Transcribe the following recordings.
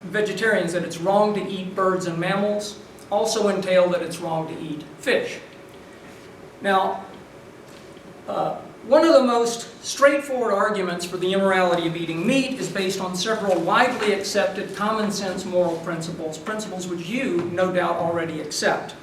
vegetarians that it's wrong to eat birds and mammals also entail that it's wrong to eat fish. Now, one of the most straightforward arguments for the immorality of eating meat is based on several widely accepted common sense moral principles, principles which you, no doubt, already accept.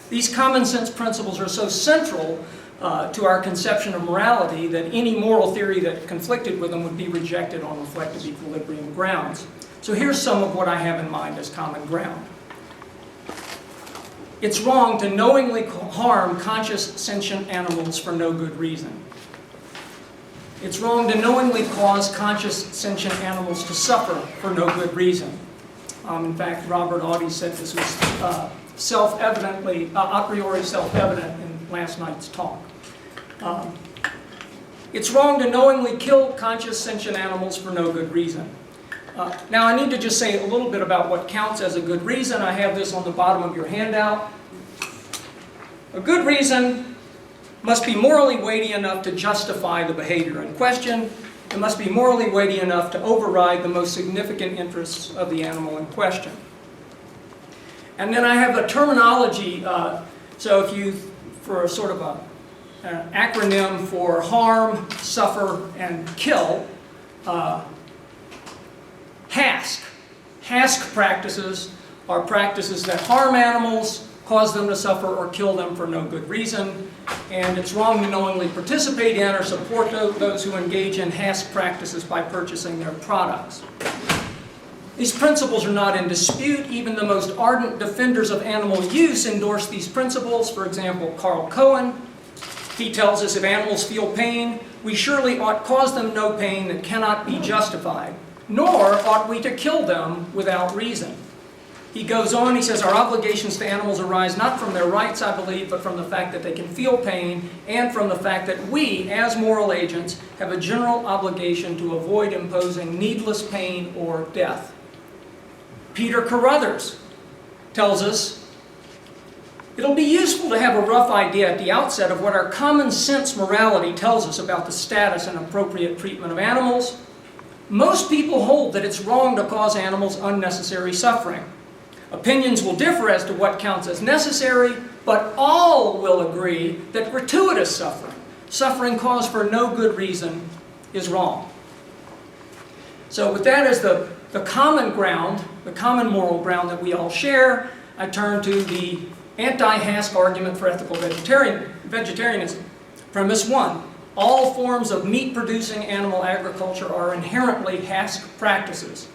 These common sense principles are so central to our conception of morality that any moral theory that conflicted with them would be rejected on reflective equilibrium grounds. So here's some of what I have in mind as common ground. It's wrong to knowingly harm conscious sentient animals for no good reason. It's wrong to knowingly cause conscious sentient animals to suffer for no good reason. In fact, Robert Audi said this was self-evidently, a priori self-evident in last night's talk. It's wrong to knowingly kill conscious sentient animals for no good reason. Now I need to just say a little bit about what counts as a good reason. I have this on the bottom of your handout. A good reason must be morally weighty enough to justify the behavior in question. It must be morally weighty enough to override the most significant interests of the animal in question. And then I have a terminology, so if you, for a sort of an acronym for harm, suffer, and kill, HASC. HASC practices are practices that harm animals, cause them to suffer, or kill them for no good reason. And it's wrong to knowingly participate in or support those who engage in HASC practices by purchasing their products. These principles are not in dispute. Even the most ardent defenders of animal use endorse these principles. For example, Carl Cohen, he tells us if animals feel pain, we surely ought cause them no pain that cannot be justified, nor ought we to kill them without reason. He goes on, he says, our obligations to animals arise not from their rights, I believe, but from the fact that they can feel pain, and from the fact that we, as moral agents, have a general obligation to avoid imposing needless pain or death. Peter Carruthers tells us, it'll be useful to have a rough idea at the outset of what our common sense morality tells us about the status and appropriate treatment of animals. Most people hold that it's wrong to cause animals unnecessary suffering. Opinions will differ as to what counts as necessary, but all will agree that gratuitous suffering, suffering caused for no good reason, is wrong. So with that as the common ground, the common moral ground that we all share, I turn to the anti-HASC argument for ethical vegetarianism. Premise 1. All forms of meat-producing animal agriculture are inherently HASC practices.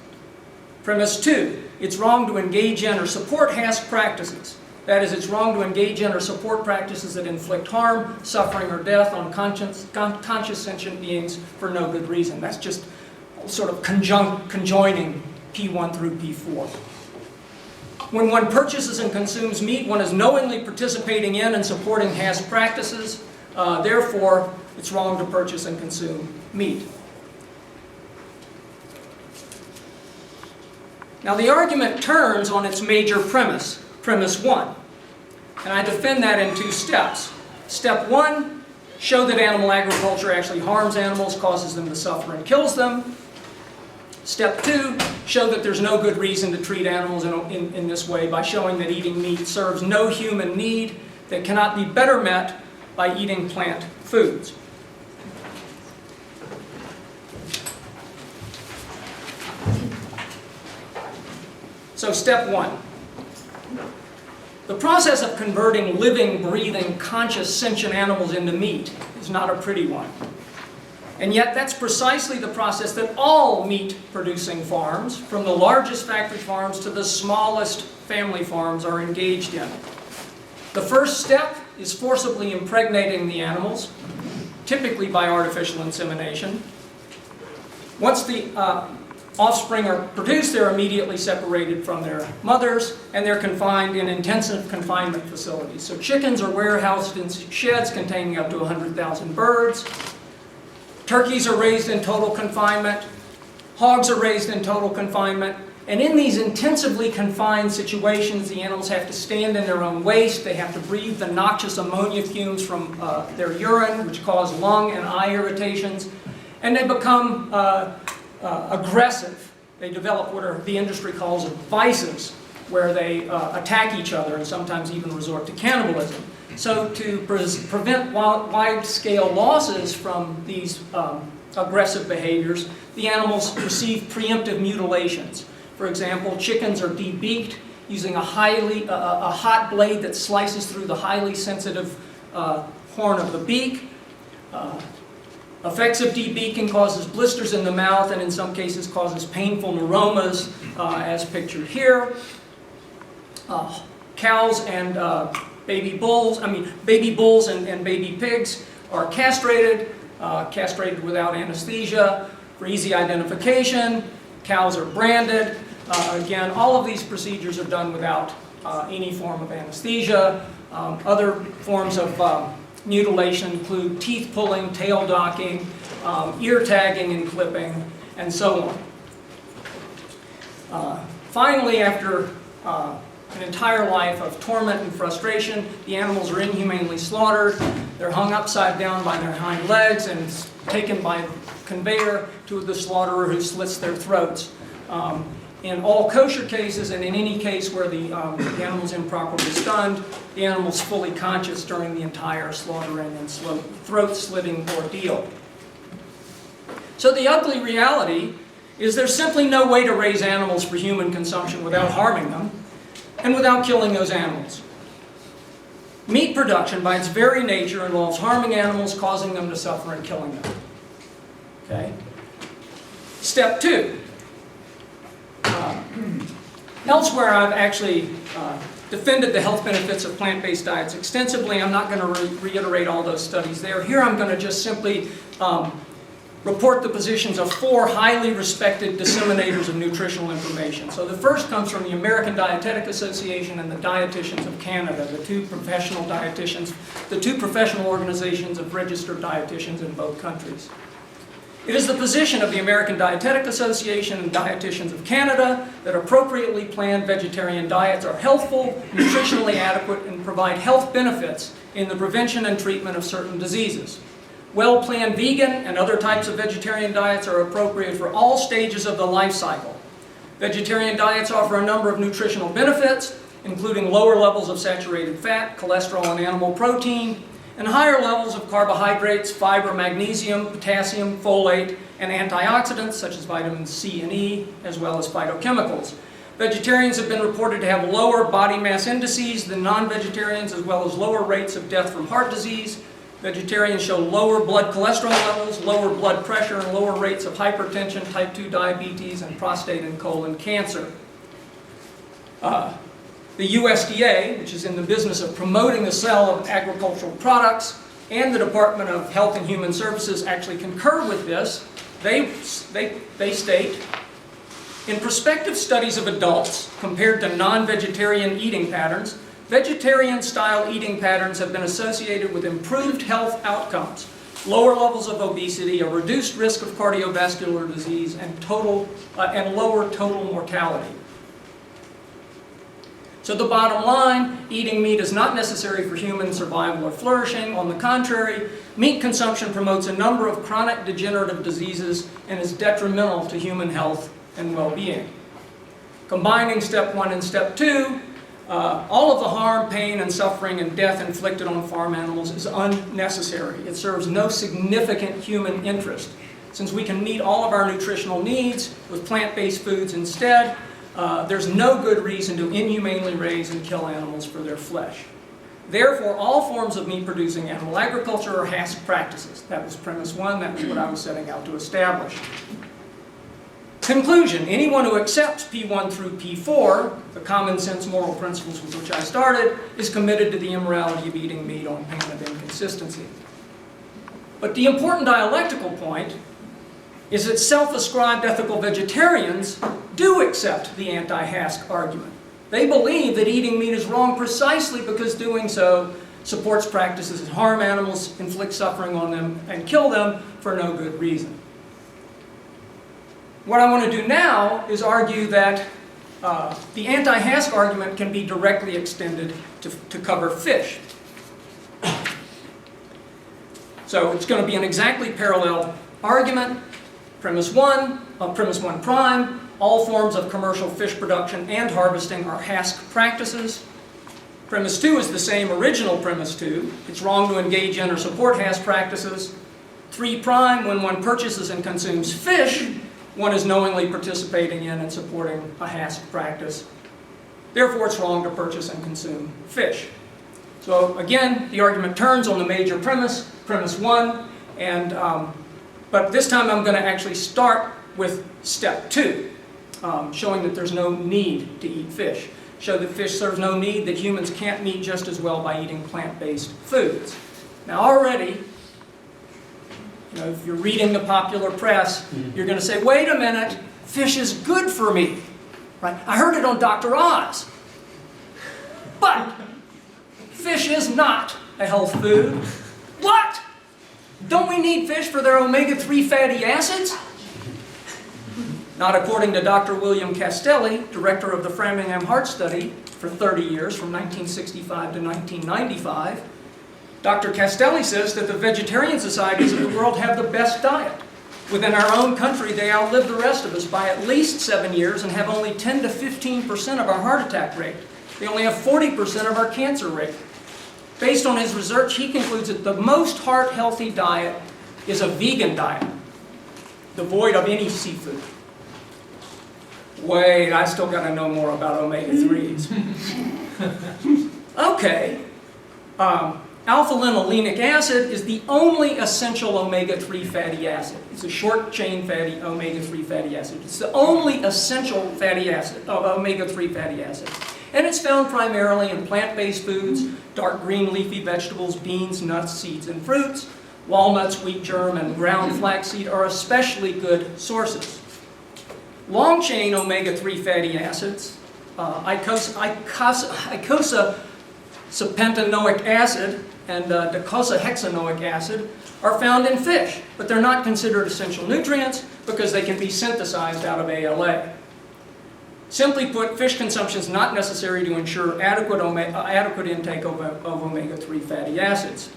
Premise 2. It's wrong to engage in or support HASC practices. That is, it's wrong to engage in or support practices that inflict harm, suffering, or death on conscious sentient beings for no good reason. That's just sort of conjoining P1 through P4. When one purchases and consumes meat, one is knowingly participating in and supporting HASC practices. Therefore, it's wrong to purchase and consume meat. Now the argument turns on its major premise, premise 1. And I defend that in 2 steps. Step 1, show that animal agriculture actually harms animals, causes them to suffer, and kills them. Step 2, show that there's no good reason to treat animals in this way by showing that eating meat serves no human need that cannot be better met by eating plant foods. So step 1. The process of converting living, breathing, conscious, sentient animals into meat is not a pretty one. And yet that's precisely the process that all meat-producing farms, from the largest factory farms to the smallest family farms, are engaged in. The first step is forcibly impregnating the animals, typically by artificial insemination. Once the offspring are produced, they're immediately separated from their mothers, and they're confined in intensive confinement facilities. So chickens are warehoused in sheds containing up to 100,000 birds. Turkeys are raised in total confinement. Hogs are raised in total confinement. And in these intensively confined situations, the animals have to stand in their own waste. They have to breathe the noxious ammonia fumes from their urine, which cause lung and eye irritations. And they become aggressive. they develop what the industry calls vices, where they attack each other and sometimes even resort to cannibalism. So to prevent wide-scale losses from these aggressive behaviors, the animals receive preemptive mutilations. For example, chickens are debeaked using a hot blade that slices through the highly sensitive horn of the beak. Effects of debeaking causes blisters in the mouth and in some cases causes painful neuromas, as pictured here. Cows and baby bulls and baby pigs are castrated without anesthesia for easy identification. Cows are branded. Again, all of these procedures are done without any form of anesthesia. Other forms of mutilation include teeth pulling, tail docking, ear tagging and clipping, and so on. Finally, after an entire life of torment and frustration, the animals are inhumanely slaughtered. They're hung upside down by their hind legs and taken by conveyor to the slaughterer who slits their throats. In all kosher cases, and in any case where the animal's improperly stunned, the animal's fully conscious during the entire slaughtering and throat-slitting ordeal. So the ugly reality is there's simply no way to raise animals for human consumption without harming them and without killing those animals. Meat production, by its very nature, involves harming animals, causing them to suffer, and killing them. Okay? Step 2. Elsewhere, I've actually defended the health benefits of plant-based diets extensively. I'm not going to reiterate all those studies there. Here I'm going to just simply report the positions of 4 highly respected disseminators of nutritional information. So the first comes from the American Dietetic Association and the Dietitians of Canada, the two professional dietitians, the two professional organizations of registered dietitians in both countries. It is the position of the American Dietetic Association and Dietitians of Canada that appropriately planned vegetarian diets are healthful, nutritionally adequate, and provide health benefits in the prevention and treatment of certain diseases. Well-planned vegan and other types of vegetarian diets are appropriate for all stages of the life cycle. Vegetarian diets offer a number of nutritional benefits, including lower levels of saturated fat, cholesterol, and animal protein, and higher levels of carbohydrates, fiber, magnesium, potassium, folate, and antioxidants such as vitamins C and E, as well as phytochemicals. Vegetarians have been reported to have lower body mass indices than non-vegetarians, as well as lower rates of death from heart disease. Vegetarians show lower blood cholesterol levels, lower blood pressure, and lower rates of hypertension, type 2 diabetes, and prostate and colon cancer. The USDA, which is in the business of promoting the sale of agricultural products, and the Department of Health and Human Services actually concur with this. They state, in prospective studies of adults compared to non-vegetarian eating patterns, vegetarian-style eating patterns have been associated with improved health outcomes, lower levels of obesity, a reduced risk of cardiovascular disease, and lower total mortality. So the bottom line, eating meat is not necessary for human survival or flourishing. On the contrary, meat consumption promotes a number of chronic degenerative diseases and is detrimental to human health and well-being. Combining step 1 and step 2, all of the harm, pain, and suffering and death inflicted on farm animals is unnecessary. It serves no significant human interest. Since we can meet all of our nutritional needs with plant-based foods instead, there's no good reason to inhumanely raise and kill animals for their flesh. Therefore, all forms of meat-producing animal agriculture are HASC practices. That was premise 1. That was what I was setting out to establish. Conclusion: anyone who accepts P1 through P4, the common sense moral principles with which I started, is committed to the immorality of eating meat on pain of inconsistency. But the important dialectical point is that self-ascribed ethical vegetarians do accept the anti-HASC argument. They believe that eating meat is wrong precisely because doing so supports practices that harm animals, inflict suffering on them, and kill them for no good reason. What I want to do now is argue that the anti-HASC argument can be directly extended to cover fish. So it's going to be an exactly parallel argument. Premise 1 prime, all forms of commercial fish production and harvesting are HASC practices. Premise 2 is the same original premise 2. It's wrong to engage in or support HASC practices. 3 prime, when one purchases and consumes fish, one is knowingly participating in and supporting a HASC practice. Therefore, it's wrong to purchase and consume fish. So again, the argument turns on the major premise, premise 1, but this time I'm going to actually start with step 2, showing that there's no need to eat fish. Show that fish serves no need, that humans can't meet just as well by eating plant-based foods. Now already, if you're reading the popular press, you're going to say, wait a minute, fish is good for me. Right? I heard it on Dr. Oz. But fish is not a health food. What? Don't we need fish for their omega-3 fatty acids? Not according to Dr. William Castelli, director of the Framingham Heart Study for 30 years, from 1965 to 1995. Dr. Castelli says that the vegetarian societies of the world have the best diet. Within our own country, they outlive the rest of us by at least 7 years and have only 10 to 15% of our heart attack rate. They only have 40% of our cancer rate. Based on his research, he concludes that the most heart-healthy diet is a vegan diet, devoid of any seafood. Wait, I still got to know more about omega-3s. Okay. Alpha-linolenic acid is the only essential omega-3 fatty acid. It's a short-chain fatty omega-3 fatty acid. It's the only essential fatty acid, omega-3 fatty acid. And it's found primarily in plant-based foods, dark green leafy vegetables, beans, nuts, seeds, and fruits. Walnuts, wheat germ, and ground flaxseed are especially good sources. Long-chain omega-3 fatty acids, icosapentaenoic acid and docosahexaenoic acid, are found in fish, but they're not considered essential nutrients because they can be synthesized out of ALA. Simply put, fish consumption is not necessary to ensure adequate intake of omega-3 fatty acids.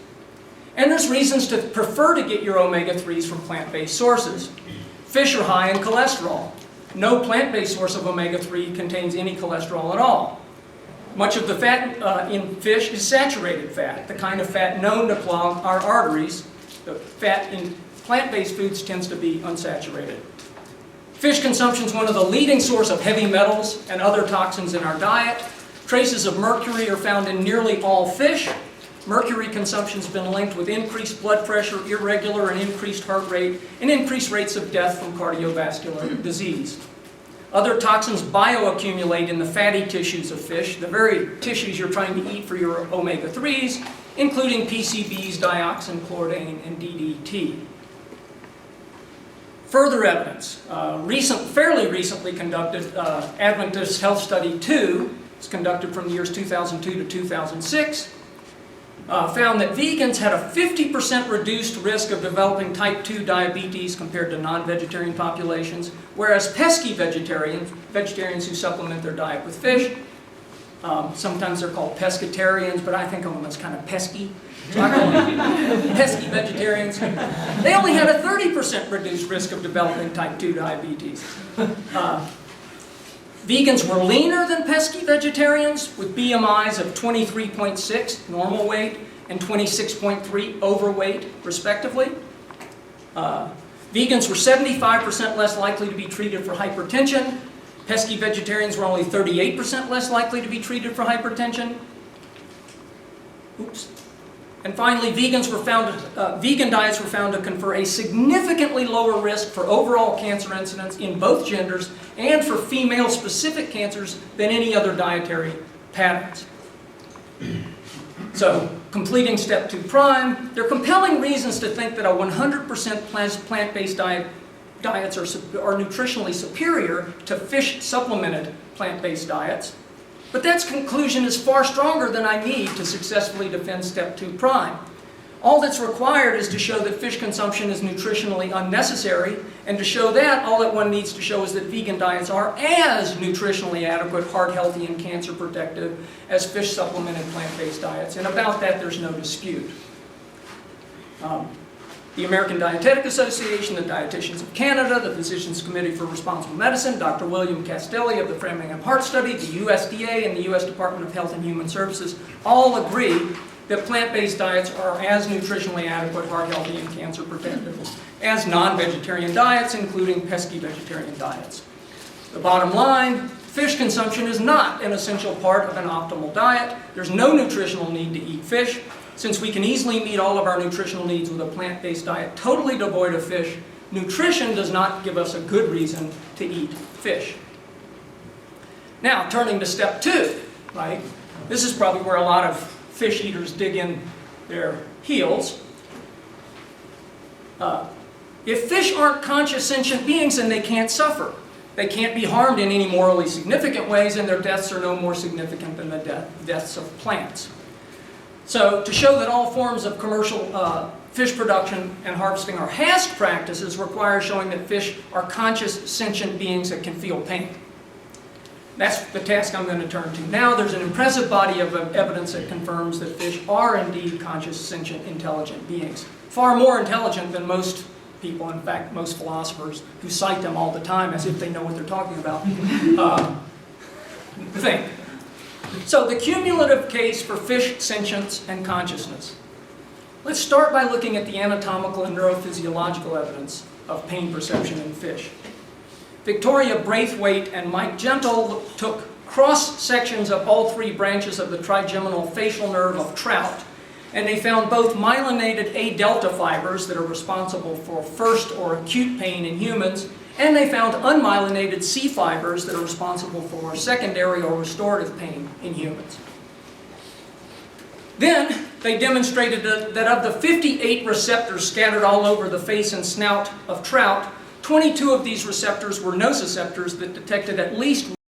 And there's reasons to prefer to get your omega-3s from plant-based sources. Fish are high in cholesterol. No plant-based source of omega-3 contains any cholesterol at all. Much of the fat in fish is saturated fat, the kind of fat known to clog our arteries. The fat in plant-based foods tends to be unsaturated. Fish consumption is one of the leading sources of heavy metals and other toxins in our diet. Traces of mercury are found in nearly all fish. Mercury consumption has been linked with increased blood pressure, irregular and increased heart rate, and increased rates of death from cardiovascular disease. Other toxins bioaccumulate in the fatty tissues of fish, the very tissues you're trying to eat for your omega-3s, including PCBs, dioxin, chlordane, and DDT. Further evidence, fairly recently conducted Adventist Health Study 2, it's conducted from the years 2002 to 2006, found that vegans had a 50% reduced risk of developing type 2 diabetes compared to non-vegetarian populations, whereas pesky vegetarians who supplement their diet with fish, sometimes they're called pescatarians, but I think of them as kind of pesky. So I call them pesky vegetarians. They only had a 30% reduced risk of developing type 2 diabetes. Vegans were leaner than pesky vegetarians with BMIs of 23.6, normal weight, and 26.3, overweight, respectively. Vegans were 75% less likely to be treated for hypertension. Pesky vegetarians were only 38% less likely to be treated for hypertension. Oops. And finally, vegan diets were found to confer a significantly lower risk for overall cancer incidence in both genders and for female-specific cancers than any other dietary patterns. So, completing step 2 prime, there are compelling reasons to think that a 100% plant-based diets are nutritionally superior to fish-supplemented plant-based diets. But that conclusion is far stronger than I need to successfully defend step 2 prime. All that's required is to show that fish consumption is nutritionally unnecessary, and to show that, all that one needs to show is that vegan diets are as nutritionally adequate, heart-healthy, and cancer-protective as fish-supplemented plant-based diets. And about that, there's no dispute. The American Dietetic Association, the Dietitians of Canada, the Physicians Committee for Responsible Medicine, Dr. William Castelli of the Framingham Heart Study, the USDA, and the U.S. Department of Health and Human Services all agree that plant-based diets are as nutritionally adequate, heart healthy, and cancer preventative as non-vegetarian diets, including pesky vegetarian diets. The bottom line, fish consumption is not an essential part of an optimal diet. There's no nutritional need to eat fish. Since we can easily meet all of our nutritional needs with a plant-based diet totally devoid of fish, nutrition does not give us a good reason to eat fish. Now, turning to step 2, right? This is probably where a lot of fish eaters dig in their heels. If fish aren't conscious sentient beings, then they can't suffer. They can't be harmed in any morally significant ways, and their deaths are no more significant than the deaths of plants. So, to show that all forms of commercial fish production and harvesting are HASC practices require showing that fish are conscious sentient beings that can feel pain. That's the task I'm going to turn to. Now, there's an impressive body of evidence that confirms that fish are indeed conscious, sentient, intelligent beings. Far more intelligent than most people, in fact, most philosophers who cite them all the time as if they know what they're talking about, think. So, the cumulative case for fish sentience and consciousness. Let's start by looking at the anatomical and neurophysiological evidence of pain perception in fish. Victoria Braithwaite and Mike Gentle took cross-sections of all 3 branches of the trigeminal facial nerve of trout, and they found both myelinated A delta fibers that are responsible for first or acute pain in humans, and they found unmyelinated C fibers that are responsible for secondary or restorative pain in humans. Then, they demonstrated that of the 58 receptors scattered all over the face and snout of trout, 22 of these receptors were nociceptors that detected at least